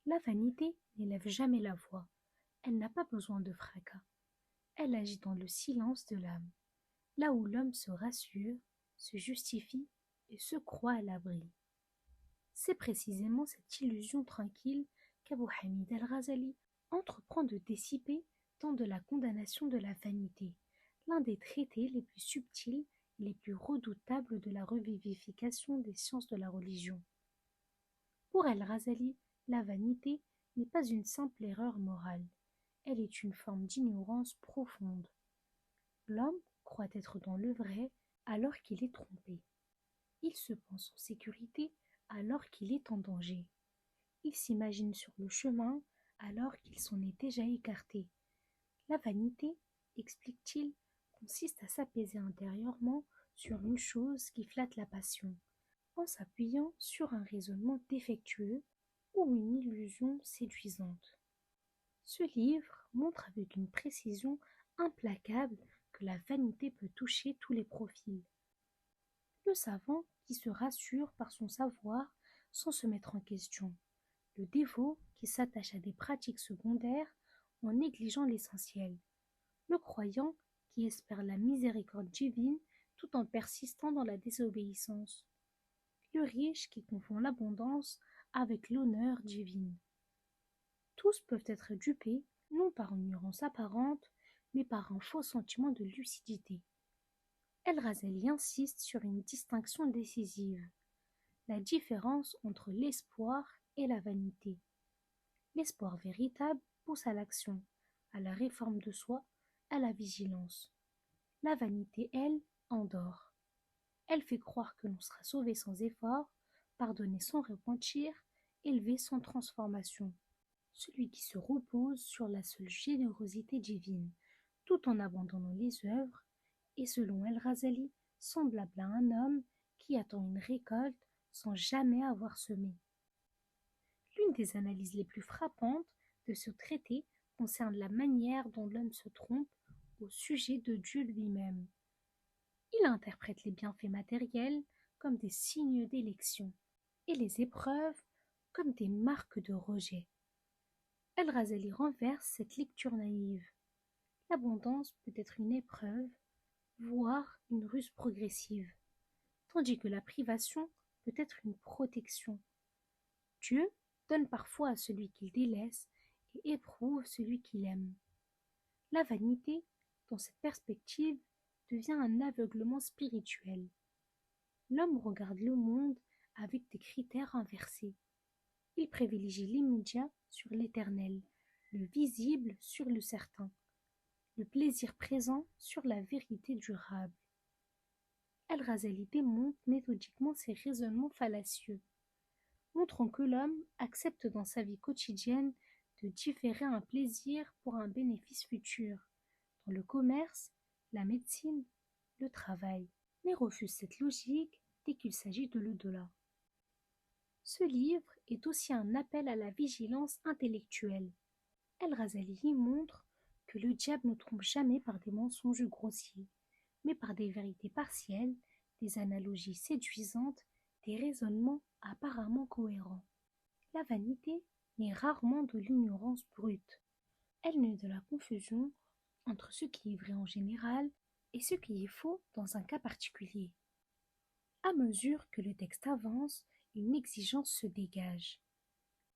La vanité n'élève jamais la voix, elle n'a pas besoin de fracas, elle agit dans le silence de l'âme, là où l'homme se rassure, se justifie et se croit à l'abri. C'est précisément cette illusion tranquille qu'Abu Hamid al-Ghazali entreprend de dissiper dans De la condamnation de la vanité, l'un des traités les plus subtils et les plus redoutables de la revivification des sciences de la religion. Pour al-Ghazali, la vanité n'est pas une simple erreur morale, elle est une forme d'ignorance profonde. L'homme croit être dans le vrai alors qu'il est trompé. Il se pense en sécurité alors qu'il est en danger. Il s'imagine sur le chemin alors qu'il s'en est déjà écarté. La vanité, explique-t-il, consiste à s'apaiser intérieurement sur une chose qui flatte la passion, en s'appuyant sur un raisonnement défectueux ou une illusion séduisante. Ce livre montre avec une précision implacable que la vanité peut toucher tous les profils. Le savant qui se rassure par son savoir sans se mettre en question, le dévot qui s'attache à des pratiques secondaires en négligeant l'essentiel, le croyant qui espère la miséricorde divine tout en persistant dans la désobéissance, le riche qui confond l'abondance avec l'honneur divine. Tous peuvent être dupés, non par une ignorance apparente, mais par un faux sentiment de lucidité. El-Ghazali insiste sur une distinction décisive, la différence entre l'espoir et la vanité. L'espoir véritable pousse à l'action, à la réforme de soi, à la vigilance. La vanité, elle, endort. Elle fait croire que l'on sera sauvé sans effort, pardonné sans repentir, élevé sans transformation. Celui qui se repose sur la seule générosité divine, tout en abandonnant les œuvres, est selon El-Ghazali semblable à un homme qui attend une récolte sans jamais avoir semé. L'une des analyses les plus frappantes de ce traité concerne la manière dont l'homme se trompe au sujet de Dieu lui-même. Il interprète les bienfaits matériels comme des signes d'élection et les épreuves comme des marques de rejet. El-Ghazali renverse cette lecture naïve. L'abondance peut être une épreuve, voire une ruse progressive, tandis que la privation peut être une protection. Dieu donne parfois à celui qu'il délaisse et éprouve celui qu'il aime. La vanité, dans cette perspective, devient un aveuglement spirituel. L'homme regarde le monde avec des critères inversés. Il privilégie l'immédiat sur l'éternel, le visible sur le certain, le plaisir présent sur la vérité durable. El-Ghazali démonte méthodiquement ces raisonnements fallacieux, montrant que l'homme accepte dans sa vie quotidienne de différer un plaisir pour un bénéfice futur, dans le commerce, la médecine, le travail, mais refuse cette logique dès qu'il s'agit de l'au-delà. Ce livre est aussi un appel à la vigilance intellectuelle. El-Ghazali y montre que le diable ne trompe jamais par des mensonges grossiers, mais par des vérités partielles, des analogies séduisantes, des raisonnements apparemment cohérents. La vanité n'est rarement de l'ignorance brute. Elle naît de la confusion entre ce qui est vrai en général et ce qui est faux dans un cas particulier. À mesure que le texte avance, une exigence se dégage,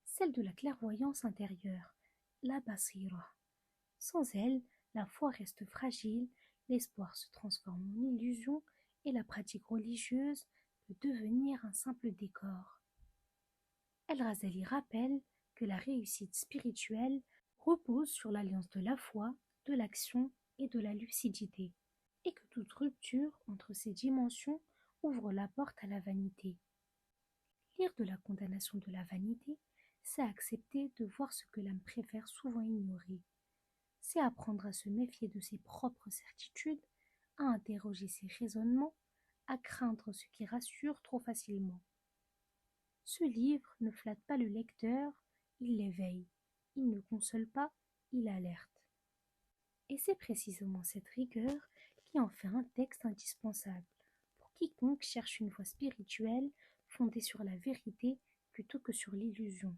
celle de la clairvoyance intérieure, la basira. Sans elle, la foi reste fragile, l'espoir se transforme en illusion et la pratique religieuse peut devenir un simple décor. El-Ghazali rappelle que la réussite spirituelle repose sur l'alliance de la foi, de l'action et de la lucidité, et que toute rupture entre ces dimensions ouvre la porte à la vanité. Lire De la condamnation de la vanité, c'est accepter de voir ce que l'âme préfère souvent ignorer. C'est apprendre à se méfier de ses propres certitudes, à interroger ses raisonnements, à craindre ce qui rassure trop facilement. Ce livre ne flatte pas le lecteur, il l'éveille. Il ne console pas, il alerte. Et c'est précisément cette rigueur qui en fait un texte indispensable pour quiconque cherche une voie spirituelle fondée sur la vérité plutôt que sur l'illusion.